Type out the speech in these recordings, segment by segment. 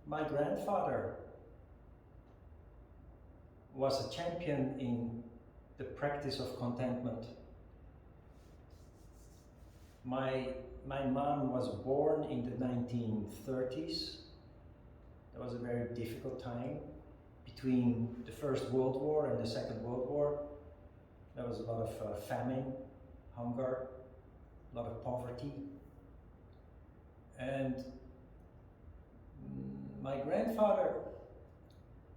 My grandfather was a champion in the practice of contentment. My mom was born in the 1930s. That was a very difficult time between the First World War and the Second World War. There was a lot of famine, hunger, a lot of poverty. And my grandfather,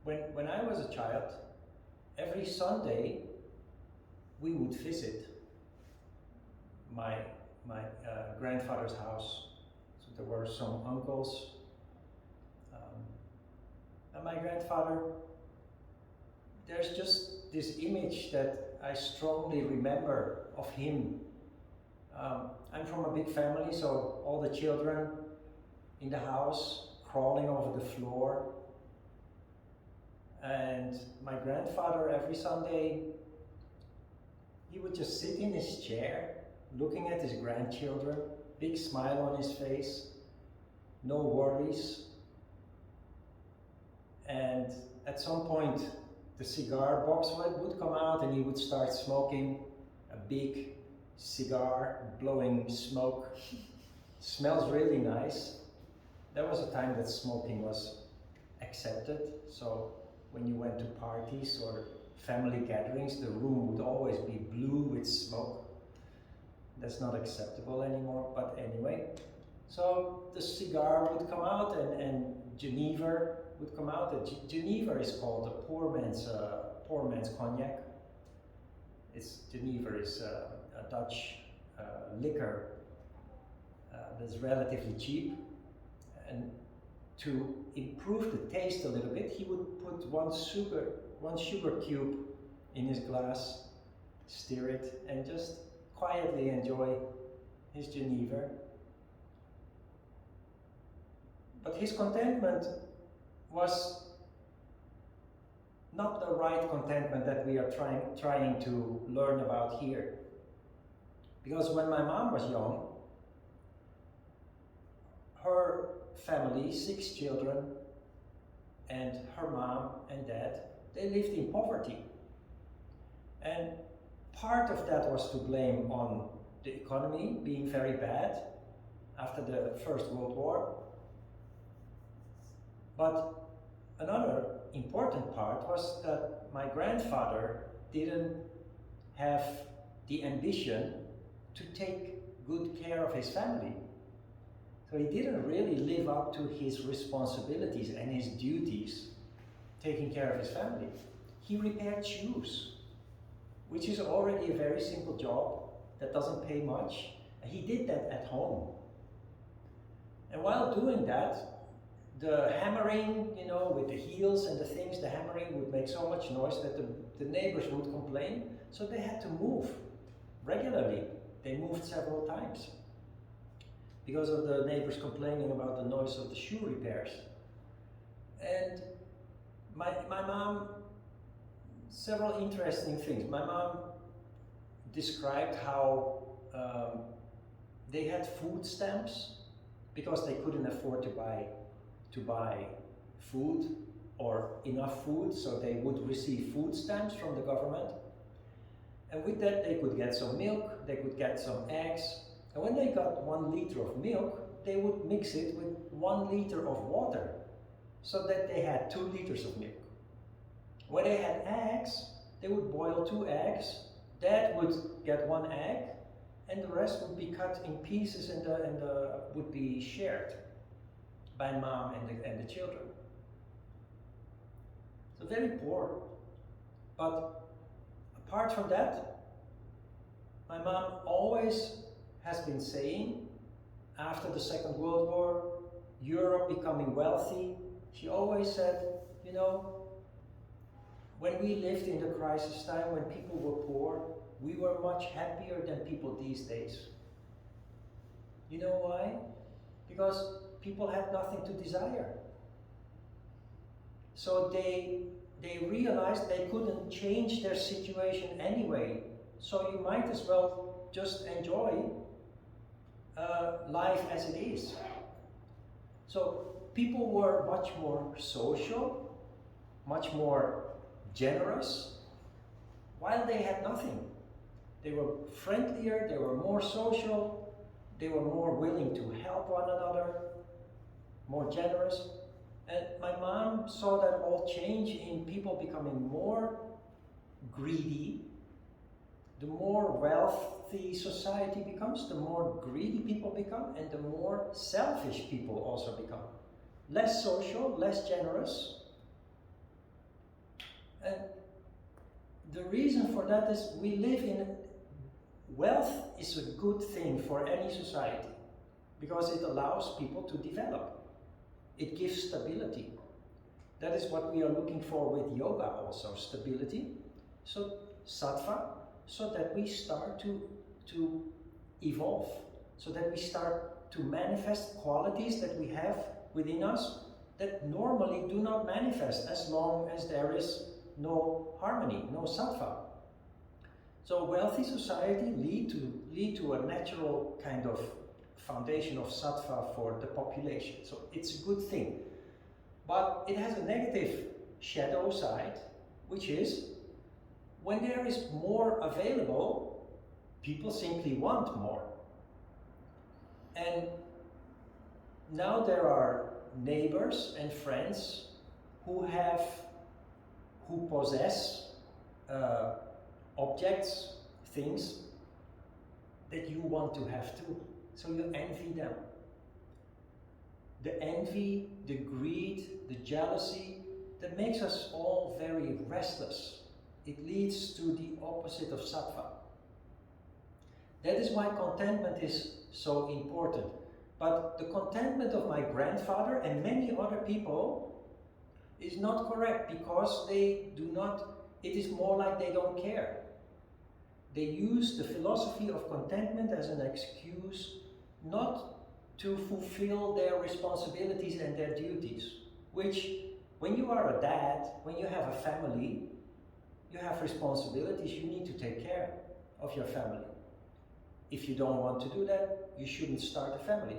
when I was a child, every Sunday we would visit my grandfather's house. So there were some uncles. And my grandfather, there's just this image that I strongly remember of him. I'm from a big family, so all the children in the house crawling over the floor. And my grandfather, every Sunday, he would just sit in his chair, looking at his grandchildren, big smile on his face, no worries. And at some point, the cigar box would come out and he would start smoking a big cigar, blowing smoke. Smells really nice. There was a time that smoking was accepted, so when you went to parties or family gatherings, the room would always be blue with smoke. That's not acceptable anymore, but anyway. So the cigar would come out and Geneva would come out. Geneva is called a poor man's cognac. Geneva is a Dutch liquor that's relatively cheap. And to improve the taste a little bit, he would put one sugar cube in his glass, stir it, and just quietly enjoy his Geneva. But his contentment was not the right contentment that we are trying to learn about here. Because when my mom was young, her family, 6 children, and her mom and dad, they lived in poverty. And part of that was to blame on the economy being very bad after the First World War. But another important part was that my grandfather didn't have the ambition to take good care of his family. So he didn't really live up to his responsibilities and his duties, taking care of his family. He repaired shoes, which is already a very simple job that doesn't pay much. He did that at home. And while doing that, the hammering, with the heels and the things, the hammering would make so much noise that the neighbors would complain. So they had to move regularly. They moved several times because of the neighbors complaining about the noise of the shoe repairs. And my mom, several interesting things. My mom described how they had food stamps because they couldn't afford to buy food or enough food, so they would receive food stamps from the government. And with that they could get some milk, they could get some eggs, and when they got 1 liter of milk, they would mix it with 1 liter of water, so that they had 2 liters of milk. When they had eggs, they would boil 2 eggs, Dad would get 1 egg, and the rest would be cut in pieces and would be shared by mom and the children. So very poor. But apart from that, my mom always has been saying, after the Second World War, Europe becoming wealthy, she always said, when we lived in the crisis time, when people were poor, we were much happier than people these days. You know why? Because people had nothing to desire. So they realized they couldn't change their situation anyway. So you might as well just enjoy life as it is. So people were much more social, much more generous, while they had nothing. They were friendlier, they were more social, they were more willing to help one another, more generous. And my mom saw that all change in people becoming more greedy. The more wealthy society becomes, the more greedy people become, and the more selfish people also become. Less social, less generous. And the reason for that is we live in wealth is a good thing for any society because it allows people to develop. It gives stability. That is what we are looking for with yoga also, stability. So sattva, so that we start to evolve, so that we start to manifest qualities that we have within us that normally do not manifest as long as there is no harmony, no sattva. So wealthy society lead to a natural kind of foundation of sattva for the population. So it's a good thing. But it has a negative shadow side, which is when there is more available, people simply want more. And now there are neighbors and friends who possess objects, things that you want to have too. So you envy them. The envy, the greed, the jealousy, that makes us all very restless. It leads to the opposite of sattva. That is why contentment is so important. But the contentment of my grandfather and many other people is not correct because they do not, it is more like they don't care. They use the philosophy of contentment as an excuse not to fulfill their responsibilities and their duties, which when you are a dad, when you have a family, you have responsibilities, you need to take care of your family. If you don't want to do that, you shouldn't start a family.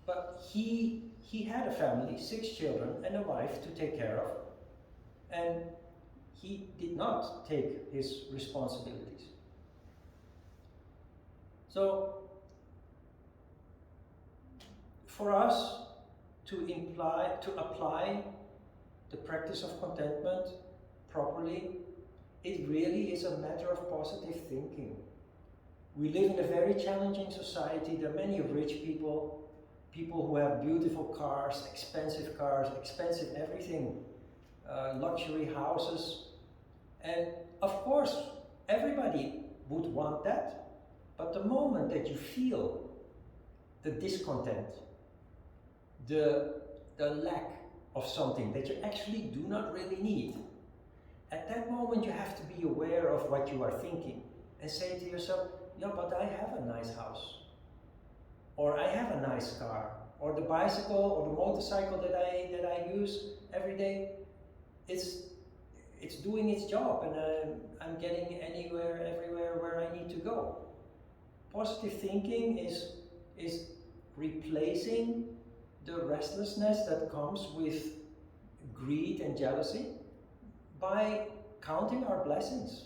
But he had a family, 6 children and a wife to take care of, and he did not take his responsibilities. So, for us to apply the practice of contentment properly, it really is a matter of positive thinking. We live in a very challenging society. There are many rich people, people who have beautiful cars, expensive everything, luxury houses. And of course, everybody would want that. But the moment that you feel the discontent, the lack of something that you actually do not really need, at that moment you have to be aware of what you are thinking and say to yourself, yeah, but I have a nice house, or I have a nice car, or the bicycle or the motorcycle that I use every day, it's doing its job, and I'm getting everywhere where I need to go. Positive thinking is replacing the restlessness that comes with greed and jealousy by counting our blessings.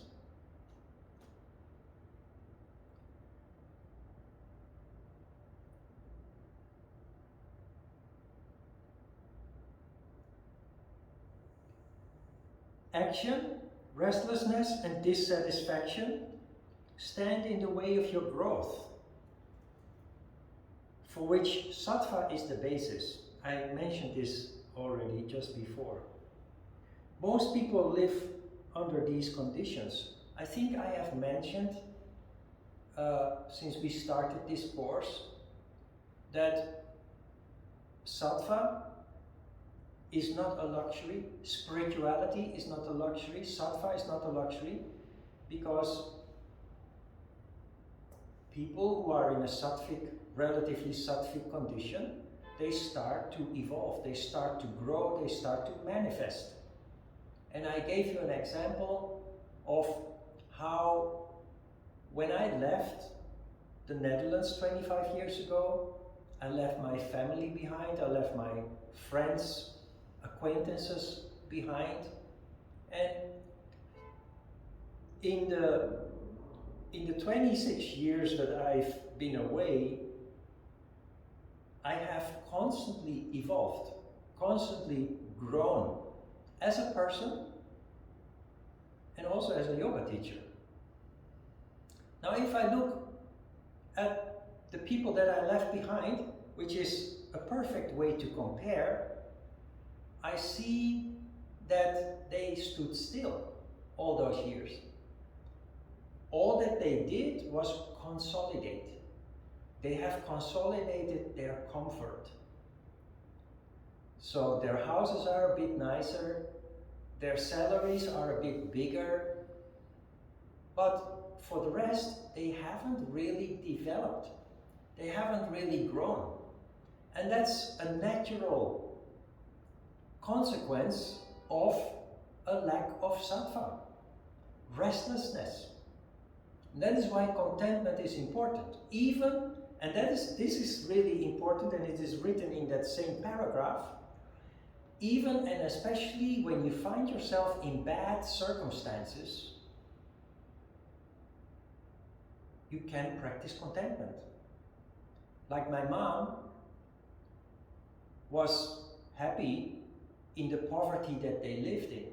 Action, restlessness, and dissatisfaction stand in the way of your growth, for which sattva is the basis. I mentioned this already just before. Most people live under these conditions. I think I have mentioned, since we started this course, that sattva is not a luxury, spirituality is not a luxury, sattva is not a luxury, because people who are in a relatively sattvic condition, they start to evolve, they start to grow, they start to manifest. And I gave you an example of how, when I left the Netherlands 25 years ago, I left my family behind, I left my friends, acquaintances behind. And in the 26 years that I've been away, I have constantly evolved, constantly grown as a person and also as a yoga teacher. Now, if I look at the people that I left behind, which is a perfect way to compare, I see that they stood still all those years. All that they did was consolidate. They have consolidated their comfort. So their houses are a bit nicer, their salaries are a bit bigger, but for the rest, they haven't really developed. They haven't really grown. And that's a natural consequence of a lack of sattva, restlessness. And that is why contentment is important. Even, and this is really important, and it is written in that same paragraph, even and especially when you find yourself in bad circumstances, you can practice contentment. Like my mom was happy in the poverty that they lived in,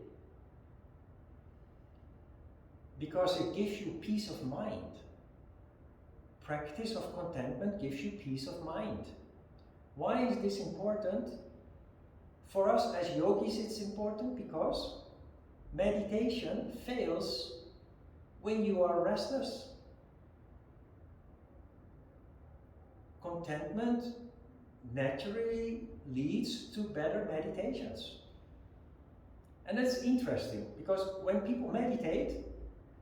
because it gives you peace of mind. Practice of contentment gives you peace of mind. Why is this important? For us as yogis, it's important because meditation fails when you are restless. Contentment naturally leads to better meditations. And that's interesting, because when people meditate,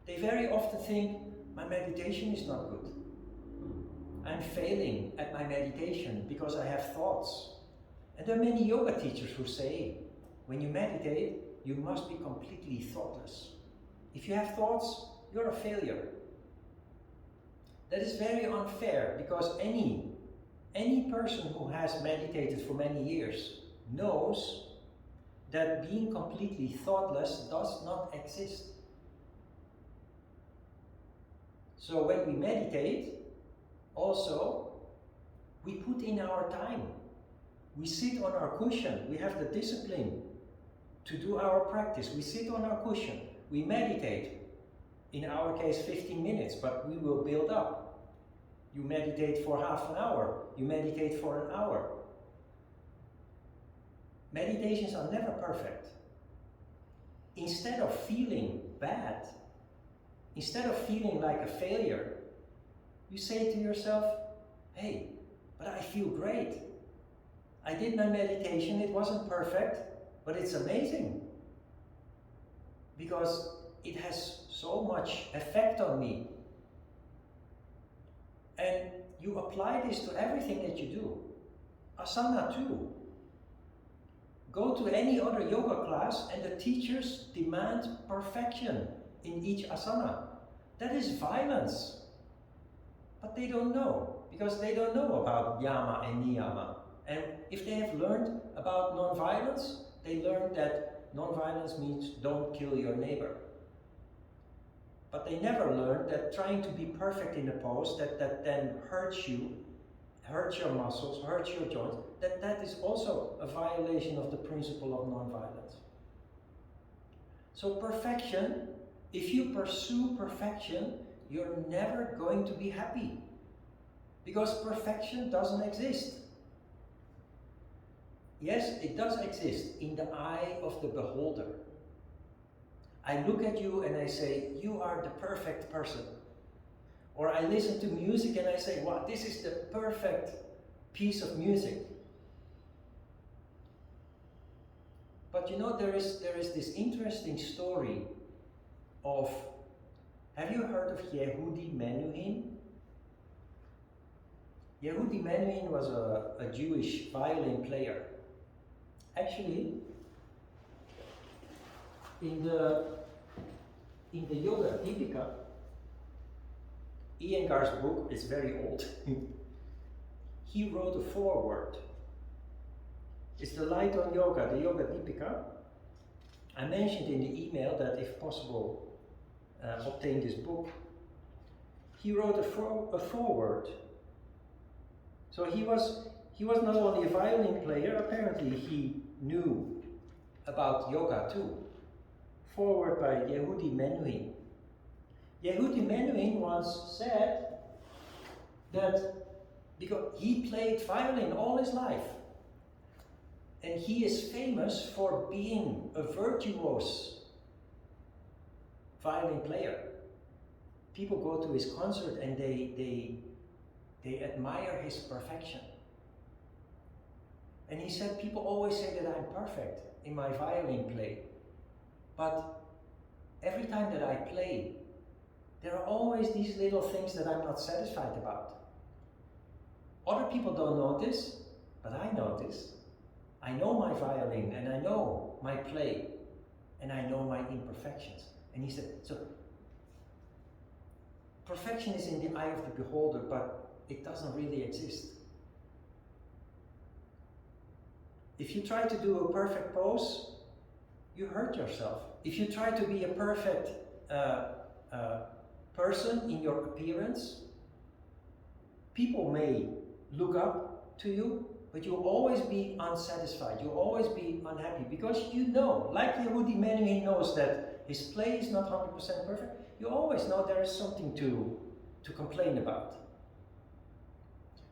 they very often think, my meditation is not good. I'm failing at my meditation because I have thoughts. And there are many yoga teachers who say, when you meditate, you must be completely thoughtless. If you have thoughts, you're a failure. That is very unfair, because any person who has meditated for many years knows that being completely thoughtless does not exist. So when we meditate, also, we put in our time. We sit on our cushion. We have the discipline to do our practice. We sit on our cushion. We meditate. In our case, 15 minutes, but we will build up. You meditate for half an hour. You meditate for an hour. Meditations are never perfect. Instead of feeling bad, instead of feeling like a failure, you say to yourself, hey, but I feel great. I did my meditation, it wasn't perfect, but it's amazing. Because it has so much effect on me. And you apply this to everything that you do. Asana too. Go to any other yoga class and the teachers demand perfection in each asana. That is violence. But they don't know, because they don't know about Yama and Niyama. And if they have learned about non-violence, they learned that non-violence means don't kill your neighbor. But they never learned that trying to be perfect in a pose that then hurts you, hurts your muscles, hurts your joints, that is also a violation of the principle of non-violence. So perfection, if you pursue perfection, you're never going to be happy. Because perfection doesn't exist. Yes, it does exist in the eye of the beholder. I look at you and I say, you are the perfect person. Or I listen to music and I say, wow, this is the perfect piece of music. But you know, there is this interesting story of, have you heard of Yehudi Menuhin? Yehudi Menuhin was a Jewish violin player. Actually, in the Yoga Dipika, Iyengar's book is very old. he wrote a foreword. It's the Light on Yoga, the Yoga Deepika. I mentioned in the email that if possible, obtain this book. He wrote a foreword. So he was not only a violin player, apparently he knew about yoga too. Foreword by Yehudi Menuhin. Yehudi Menuhin once said that because he played violin all his life, and he is famous for being a virtuose violin player. People go to his concert and they admire his perfection. And he said, people always say that I'm perfect in my violin play. But every time that I play, there are always these little things that I'm not satisfied about. Other people don't notice, but I notice. I know my violin, and I know my play, and I know my imperfections. And he said, so perfection is in the eye of the beholder, but it doesn't really exist. If you try to do a perfect pose, you hurt yourself. If you try to be a perfect person in your appearance, people may look up to you, but you'll always be unsatisfied. You'll always be unhappy because you know, like Yehudi Menuhin knows that his play is not 100% perfect. You always know there is something to complain about.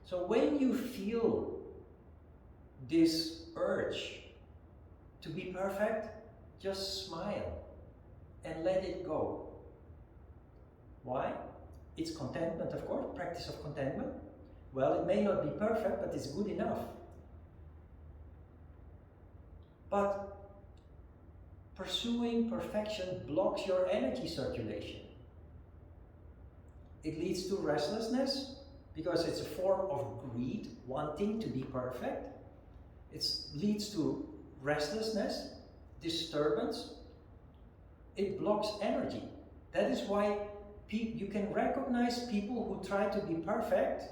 So when you feel this urge to be perfect, just smile and let it go. Why? It's contentment, of course, practice of contentment. Well, it may not be perfect, but it's good enough. But pursuing perfection blocks your energy circulation. It leads to restlessness because it's a form of greed, wanting to be perfect. It leads to restlessness, disturbance. It blocks energy. That is why you can recognize people who try to be perfect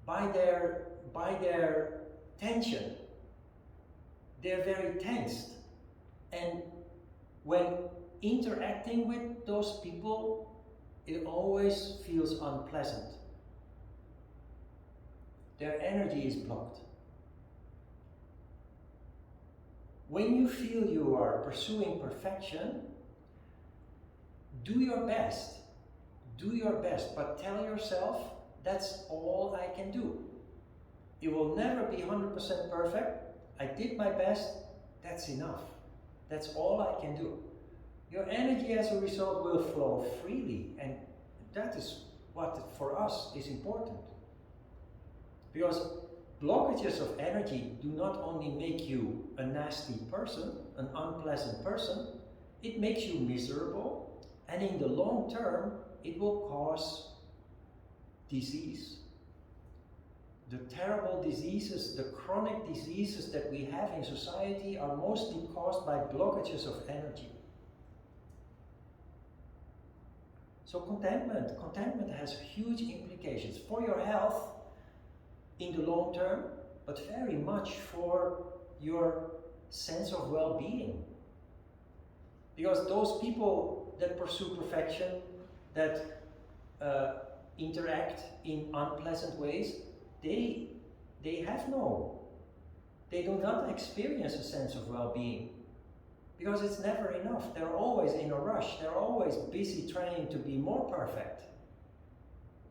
by their tension. They're very tensed. And when interacting with those people, it always feels unpleasant. Their energy is blocked. When you feel you are pursuing perfection, do your best. Do your best, but tell yourself, that's all I can do. It will never be 100% perfect. I did my best, that's enough. That's all I can do. Your energy as a result will flow freely, and that is what for us is important. Because blockages of energy do not only make you a nasty person, an unpleasant person, it makes you miserable, and in the long term, it will cause disease. The terrible diseases, the chronic diseases that we have in society are mostly caused by blockages of energy. So contentment has huge implications for your health in the long term, but very much for your sense of well-being. Because those people that pursue perfection, that interact in unpleasant ways, they do not experience a sense of well-being. Because it's never enough. They're always in a rush. They're always busy trying to be more perfect.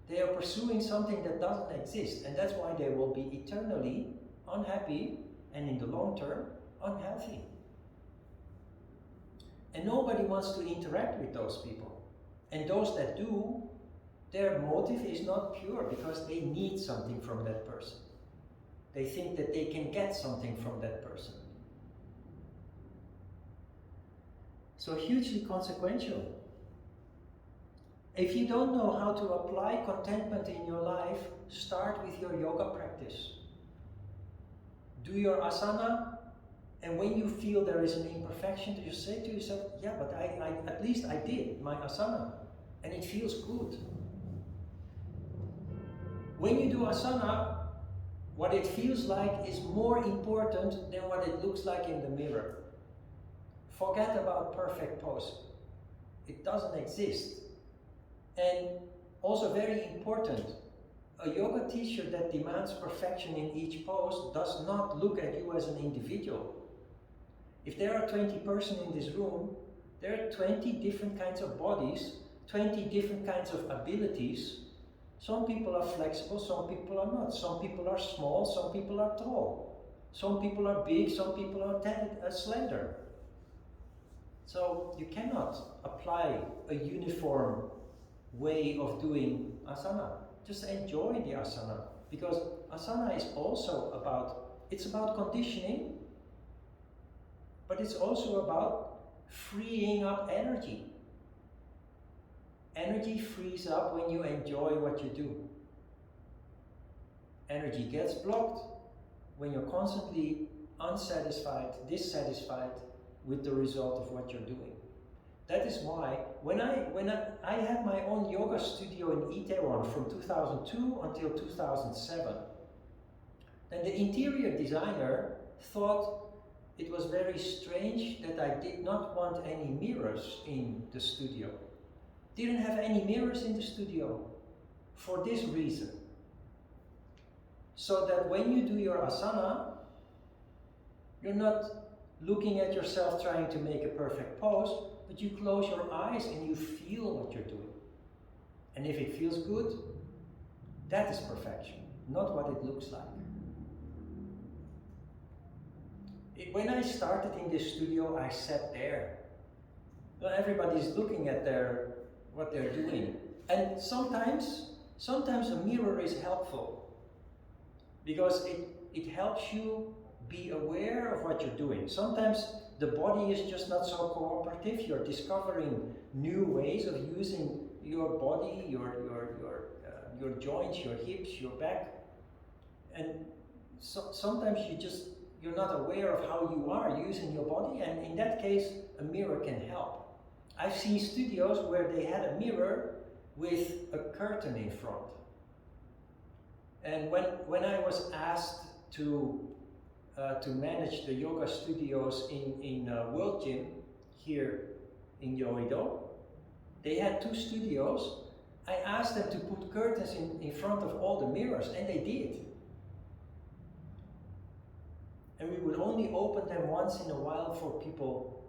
They are pursuing something that doesn't exist, and that's why they will be eternally unhappy and in the long term unhealthy. And nobody wants to interact with those people. And those that do, their motive is not pure because they need something from that person. They think that they can get something from that person. So hugely consequential. If you don't know how to apply contentment in your life, start with your yoga practice. Do your asana, and when you feel there is an imperfection, you say to yourself, yeah, but I at least I did my asana, and it feels good. When you do asana, What it feels like is more important than what it looks like in the mirror. Forget about perfect pose. It doesn't exist. And also very important, a yoga teacher that demands perfection in each pose does not look at you as an individual. If there are 20 persons in this room, there are 20 different kinds of bodies, 20 different kinds of abilities. Some people are flexible, some people are not. Some people are small, some people are tall. Some people are big, some people are slender. So you cannot apply a uniform way of doing asana. Just enjoy the asana, because asana is also about conditioning, but it's also about freeing up energy. Energy frees up when you enjoy what you do. Energy gets blocked when you're constantly unsatisfied, dissatisfied with the result of what you're doing. That is why when I had my own yoga studio in Itaewon from 2002 until 2007, then the interior designer thought it was very strange that I did not want any mirrors in the studio. Didn't have any mirrors in the studio for this reason. So that when you do your asana, you're not looking at yourself trying to make a perfect pose, but you close your eyes and you feel what you're doing. And if it feels good, that is perfection, not what it looks like. When I started in this studio, I sat there. Well, everybody's looking at what they're doing. And sometimes a mirror is helpful, because it helps you be aware of what you're doing. Sometimes the body is just not so cooperative. You're discovering new ways of using your body, your joints, your hips, your back. And sometimes you're not aware of how you are using your body, and in that case, a mirror can help. I've seen studios where they had a mirror with a curtain in front. And when I was asked to manage the yoga studios in World Gym here in Yoido, they had 2 studios. I asked them to put curtains in front of all the mirrors, and they did. And we would only open them once in a while for people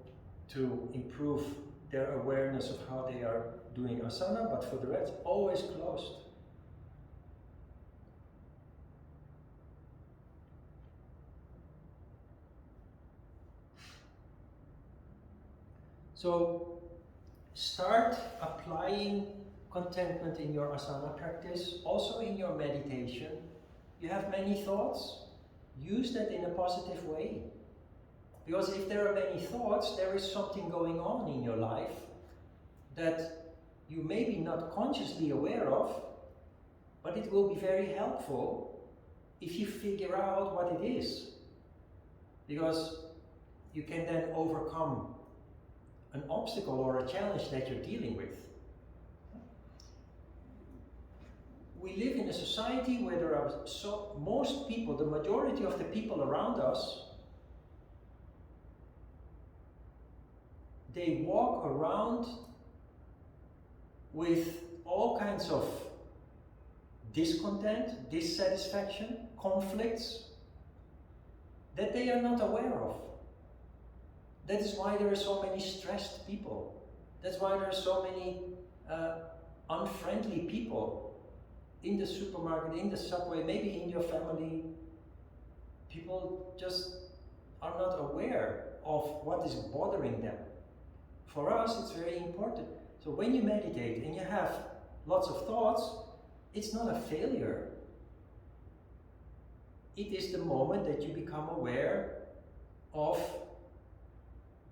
to improve their awareness of how they are doing asana, but for the rest, always closed. So start applying contentment in your asana practice, also in your meditation. You have many thoughts, use that in a positive way. Because if there are many thoughts, there is something going on in your life that you may be not consciously aware of, but it will be very helpful if you figure out what it is. Because you can then overcome an obstacle or a challenge that you're dealing with. We live in a society where there are most people, the majority of the people around us, they walk around with all kinds of discontent, dissatisfaction, conflicts that they are not aware of. That is why there are so many stressed people. That's why there are so many unfriendly people in the supermarket, in the subway, maybe in your family. People just are not aware of what is bothering them. For us, it's very important. So when you meditate and you have lots of thoughts, it's not a failure. It is the moment that you become aware of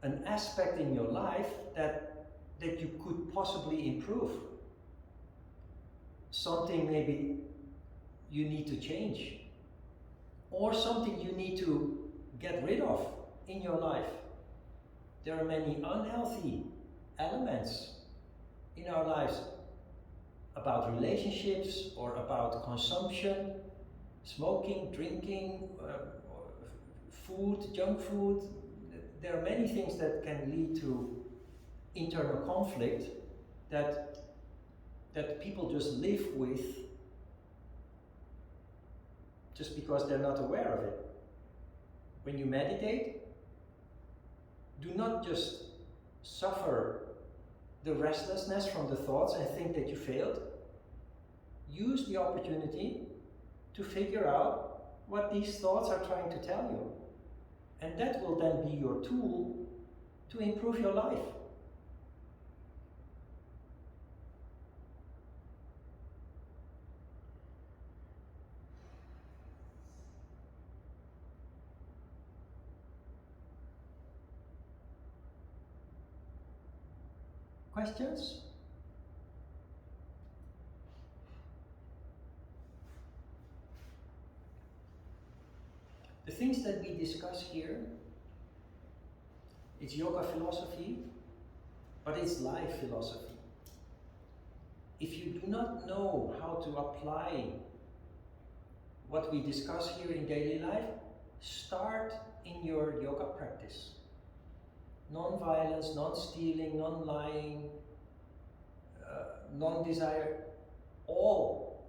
an aspect in your life that you could possibly improve. Something maybe you need to change, or something you need to get rid of in your life. There are many unhealthy elements in our lives about relationships or about consumption. smoking, drinking, food, junk food. There are many things that can lead to internal conflict that people just live with just because they're not aware of it. When you meditate, do not just suffer the restlessness from the thoughts and think that you failed. Use the opportunity to figure out what these thoughts are trying to tell you. And that will then be your tool to improve your life. Questions? The things that we discuss here, it's yoga philosophy, but it's life philosophy. If you do not know how to apply what we discuss here in daily life, start in your yoga practice. Non-violence, non-stealing, non-lying, non-desire, all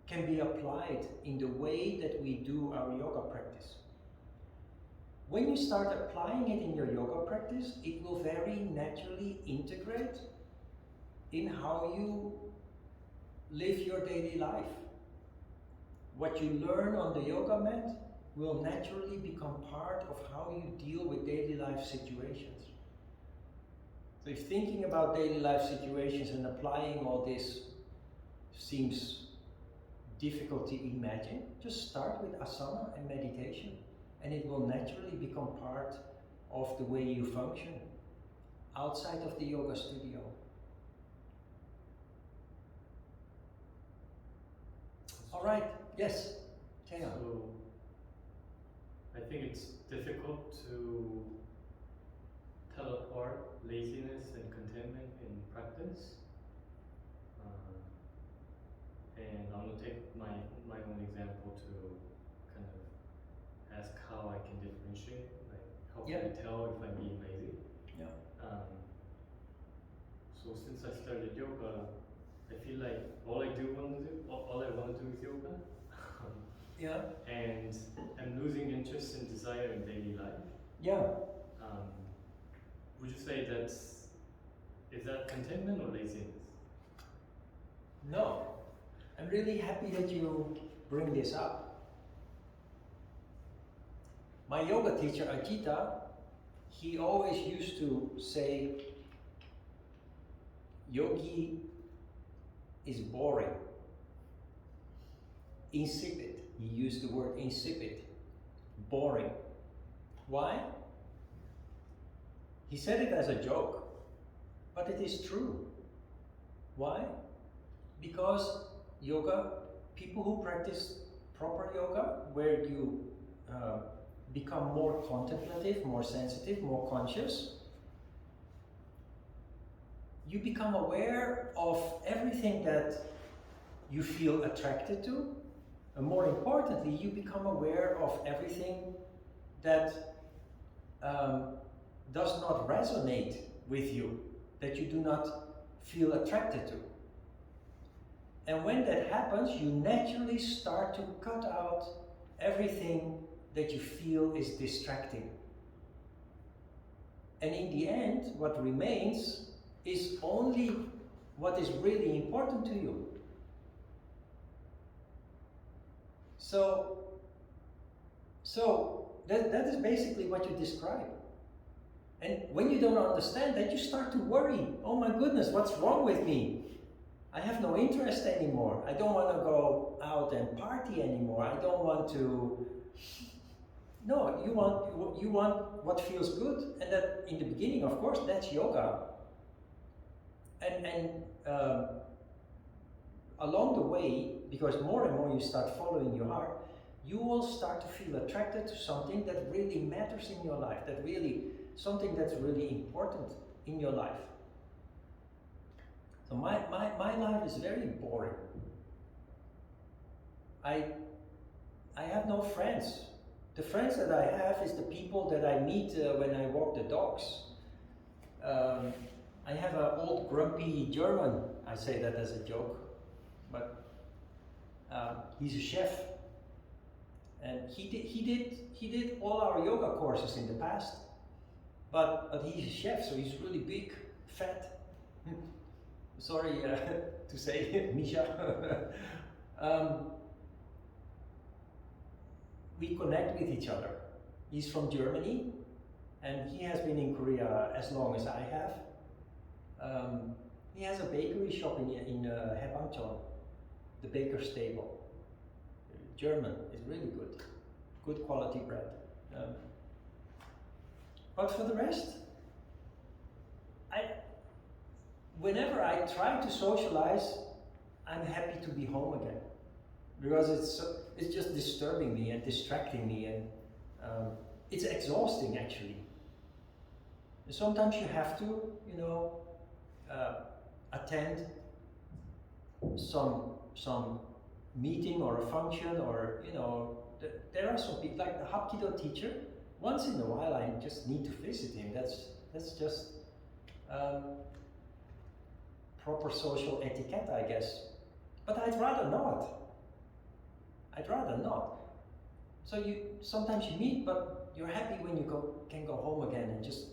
can be applied in the way that we do our yoga practice. When you start applying it in your yoga practice, it will very naturally integrate in how you live your daily life. What you learn on the yoga mat will naturally become part of how you deal with daily life situations. So if thinking about daily life situations and applying all this seems difficult to imagine, just start with asana and meditation, and it will naturally become part of the way you function outside of the yoga studio. All right, yes, Taya. So, I think it's difficult to tell apart laziness and contentment in practice. And I'm going to take my own example to kind of ask how I can differentiate. Like, how can I tell if I'm being lazy? Yeah. So since I started yoga, I feel like all I want to do is yoga. Yeah. And I'm losing interest and desire in daily life. Yeah. Would you say is that contentment or laziness? No. I'm really happy that you bring this up. My yoga teacher, Ajita, he always used to say, yogi is boring, insipid. He used the word insipid, boring. Why? He said it as a joke, but it is true. Why? Because yoga, people who practice proper yoga, where you become more contemplative, more sensitive, more conscious, you become aware of everything that you feel attracted to, and more importantly, you become aware of everything that does not resonate with you, that you do not feel attracted to. And when that happens, you naturally start to cut out everything that you feel is distracting. And in the end, what remains is only what is really important to you. So that is basically what you describe. And when you don't understand that, you start to worry. Oh my goodness, what's wrong with me? I have no interest anymore. I don't want to go out and party anymore. I don't want to. No, you want what feels good, and that in the beginning, of course, that's yoga. And along the way, because more and more you start following your heart, you will start to feel attracted to something that really matters in your life, something that's really important in your life. So my life is very boring. I have no friends. The friends that I have is the people that I meet when I walk the dogs. Um, I have an old grumpy German, I say that as a joke, but he's a chef, and he did all our yoga courses in the past, but he's a chef, so he's really big, fat. Sorry to say, Misha. We connect with each other. He's from Germany, and he has been in Korea as long as I have. He has a bakery shop in Haebangchon, the baker's table. German is really good quality bread. But for the rest, whenever I try to socialize, I'm happy to be home again, because it's just disturbing me and distracting me, and it's exhausting actually. And sometimes you have to, you know, attend some meeting or a function, or you know, there are some people like the Hapkido teacher. Once in a while, I just need to visit him. That's just proper social etiquette, I guess. But I'd rather not. I'd rather not. So sometimes you meet, but you're happy when you can go home again and just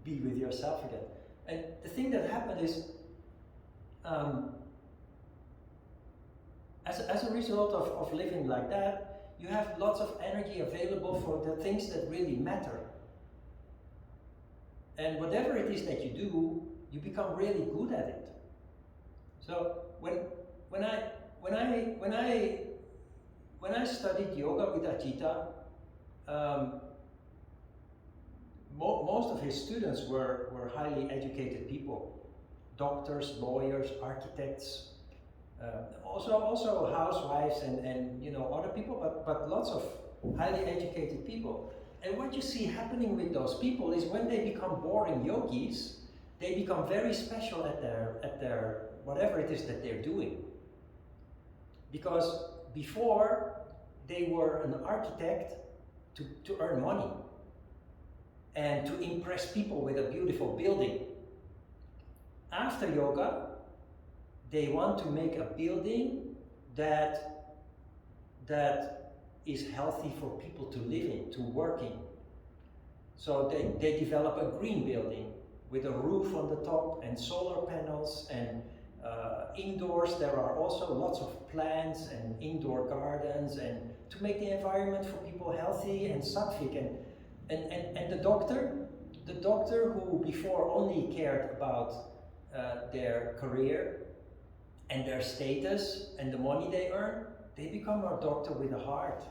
be with yourself again. And the thing that happened is, as a result of living like that, you have lots of energy available for the things that really matter. And whatever it is that you do, you become really good at it. So when I studied yoga with Ajita, most of his students were highly educated people, doctors, lawyers, architects, also housewives and you know, other people, but lots of highly educated people. And what you see happening with those people is when they become boring yogis, they become very special at their whatever it is that they're doing. Because before, they were an architect to earn money and to impress people with a beautiful building. After yoga, they want to make a building that is healthy for people to live in, to work in. So they develop a green building with a roof on the top and solar panels, and indoors there are also lots of plants and indoor gardens, and to make the environment for people healthy and sattvic. And the doctor who before only cared about their career and their status and the money they earn, they become a doctor with a heart.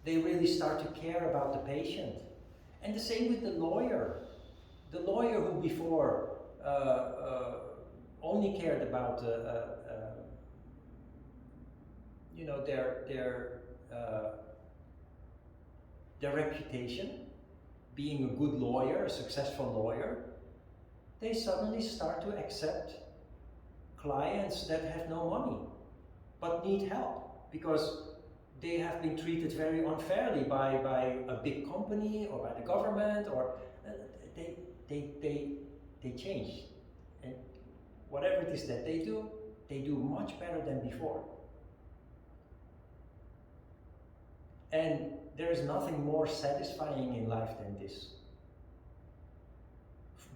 They really start to care about the patient. And the same with the lawyer. The lawyer who before only cared about you know, their reputation, being a good lawyer, a successful lawyer, they suddenly start to accept clients that have no money but need help because they have been treated very unfairly by a big company or by the government, or they change, and whatever it is that they do much better than before. And there is nothing more satisfying in life than this.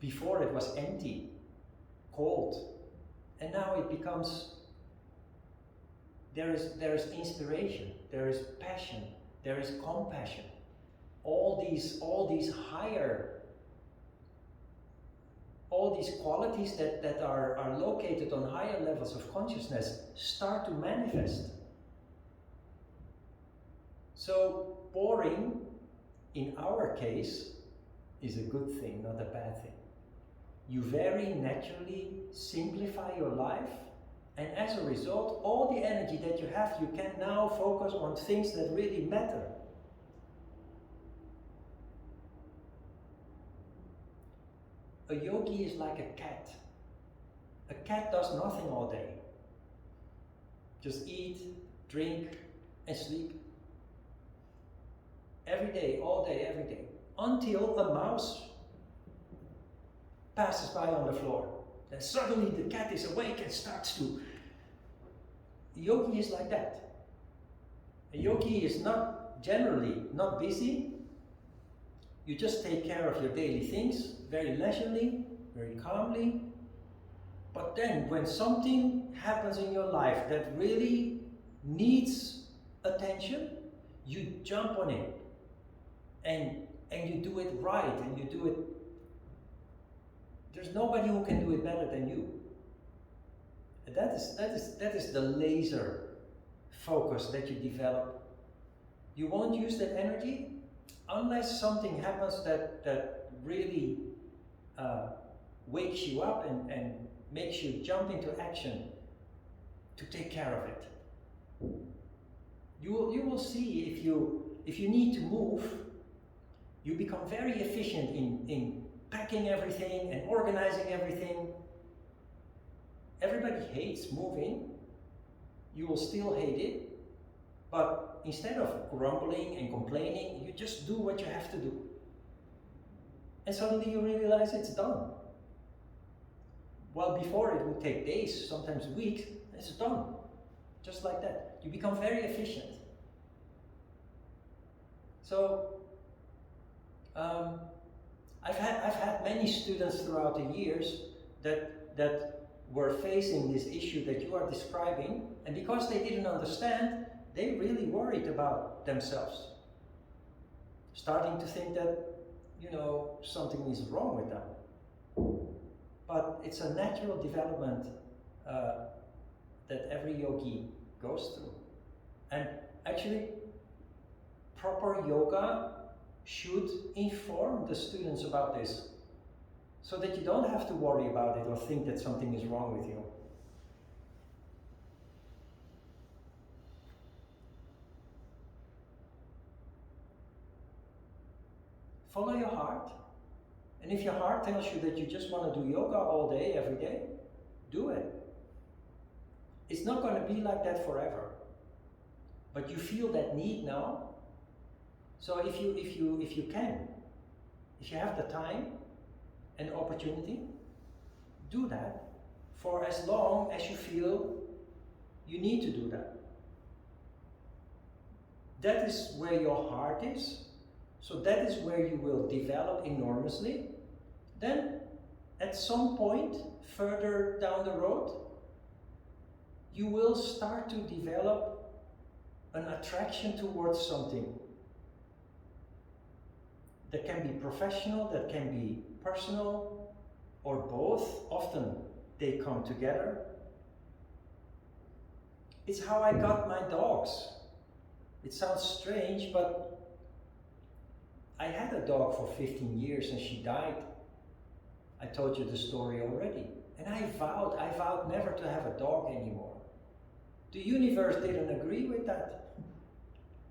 Before it was empty, cold, and now it becomes, there is inspiration, there is passion, there is compassion. All these qualities that are located on higher levels of consciousness start to manifest. So boring, in our case, is a good thing, not a bad thing. You very naturally simplify your life, and as a result, all the energy that you have, you can now focus on things that really matter. A yogi is like a cat. A cat does nothing all day. Just eat, drink, and sleep. every day, all day, every day, until a mouse passes by on the floor. Then suddenly the cat is awake and starts to. A yogi is like that. A yogi is not generally not busy. You just take care of your daily things very leisurely, very calmly. But then when something happens in your life that really needs attention, you jump on it. And you do it right, and you do it. There's nobody who can do it better than you. And that is the laser focus that you develop. You won't use that energy unless something happens that really wakes you up and makes you jump into action to take care of it. You will see if you need to move, you become very efficient in packing everything and organizing everything. Everybody hates moving. You will still hate it, but instead of grumbling and complaining, you just do what you have to do. And suddenly you realize it's done. While before it would take days, sometimes weeks, it's done. Just like that. You become very efficient. So, I've had many students throughout the years that were facing this issue that you are describing, and because they didn't understand, they really worried about themselves, starting to think that, something is wrong with them. But it's a natural development that every yogi goes through. And actually, proper yoga should inform the students about this, so that you don't have to worry about it or think that something is wrong with you. Follow your heart. And if your heart tells you that you just want to do yoga all day, every day, do it. It's not going to be like that forever. But you feel that need now. So if you can, if you have the time and opportunity, do that for as long as you feel you need to do that. That is where your heart is. So that is where you will develop enormously. Then, at some point, further down the road, you will start to develop an attraction towards something. That can be professional, that can be personal, or both. Often they come together. It's how I got my dogs. It sounds strange, but I had a dog for 15 years and she died. I told you the story already. And I vowed never to have a dog anymore. The universe didn't agree with that.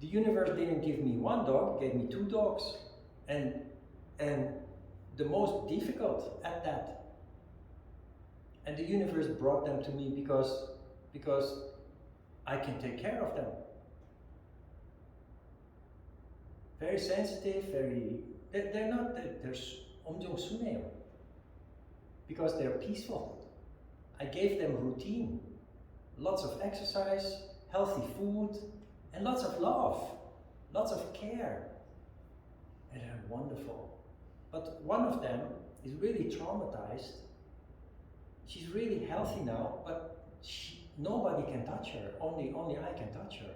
The universe didn't give me one dog, it gave me 2 dogs. And the most difficult at that. And the universe brought them to me because I can take care of them. Very sensitive, they're not, there's omjongsuneo. Because they're peaceful. I gave them routine. Lots of exercise, healthy food, and lots of love, lots of care. And they're wonderful. But one of them is really traumatized. She's really healthy now, but nobody can touch her. Only I can touch her.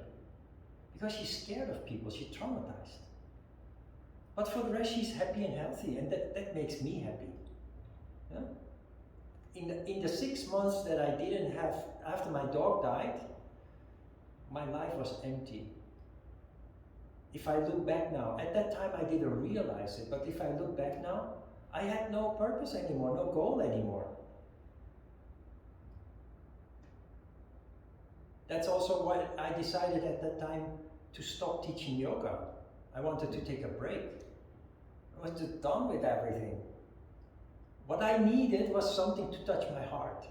Because she's scared of people, she's traumatized. But for the rest, she's happy and healthy, and that makes me happy. Yeah? In the 6 months that I didn't have, after my dog died, my life was empty. If I look back now, at that time I didn't realize it, but if I look back now, I had no purpose anymore, no goal anymore. That's also why I decided at that time to stop teaching yoga. I wanted to take a break. I was just done with everything. What I needed was something to touch my heart.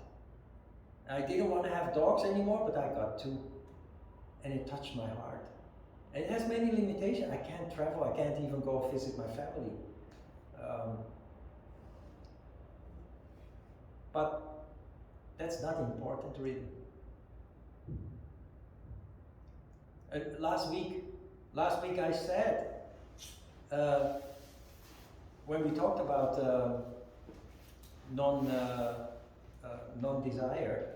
I didn't want to have dogs anymore, but I got 2. And it touched my heart. And it has many limitations. I can't travel, I can't even go visit my family. But that's not important really. Last week I said, when we talked about non-desire,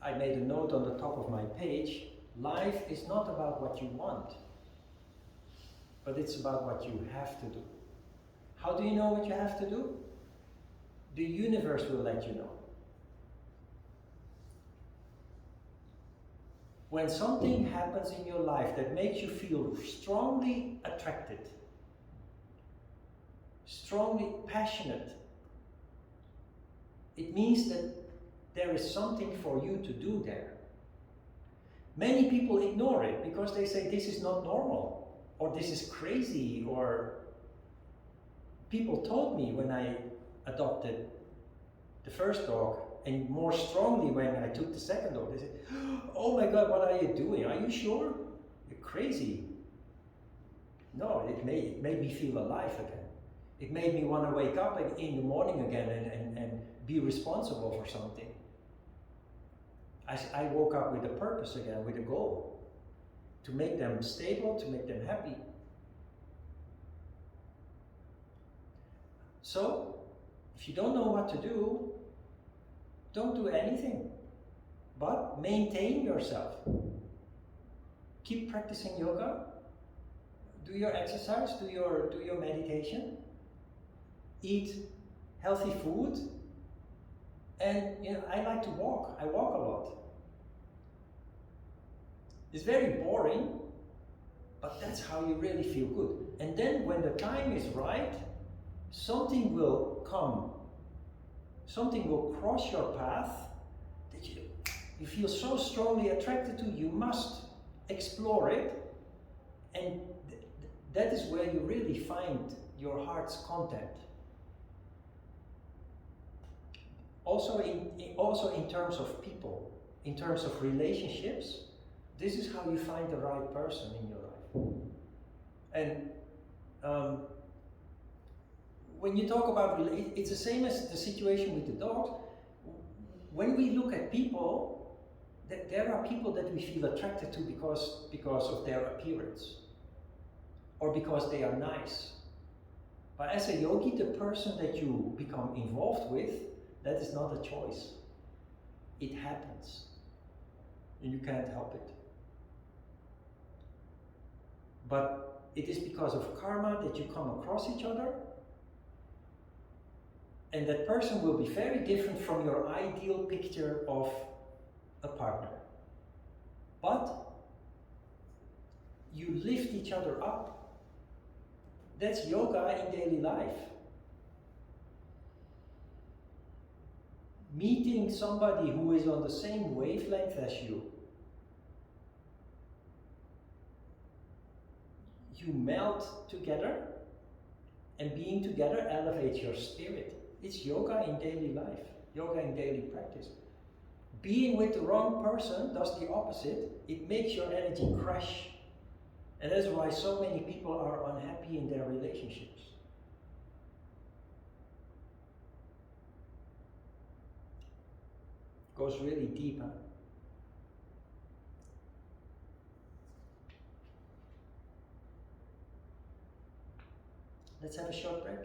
I made a note on the top of my page. Life is not about what you want, but it's about what you have to do. How do you know what you have to do? The universe will let you know. When something happens in your life that makes you feel strongly attracted, strongly passionate, it means that there is something for you to do there. Many people ignore it because they say this is not normal, or this is crazy, or people told me when I adopted the first dog, and more strongly when I took the second dog, they said, oh my God, what are you doing? Are you sure? You're crazy. No, it made me feel alive again. It made me want to wake up in the morning again and be responsible for something. I woke up with a purpose again, with a goal. To make them stable, to make them happy. So, if you don't know what to do, don't do anything. But maintain yourself. Keep practicing yoga. Do your exercise, do your meditation. Eat healthy food. And I like to walk. I walk a lot. It's very boring, but that's how you really feel good. And then when the time is right, something will come. Something will cross your path that you feel so strongly attracted to. You must explore it. And that is where you really find your heart's content. Also in terms of people, in terms of relationships, this is how you find the right person in your life. And when you talk about it's the same as the situation with the dogs. When we look at people, there are people that we feel attracted to because of their appearance, or because they are nice. But as a yogi, the person that you become involved with, that is not a choice. It happens. And you can't help it. But it is because of karma that you come across each other. And that person will be very different from your ideal picture of a partner. But you lift each other up. That's yoga in daily life. Meeting somebody who is on the same wavelength as you. You melt together, and being together elevates your spirit. It's yoga in daily life, yoga in daily practice. Being with the wrong person does the opposite. It makes your energy crash. And that's why so many people are unhappy in their relationships. Goes really deep, huh? Let's have a short break.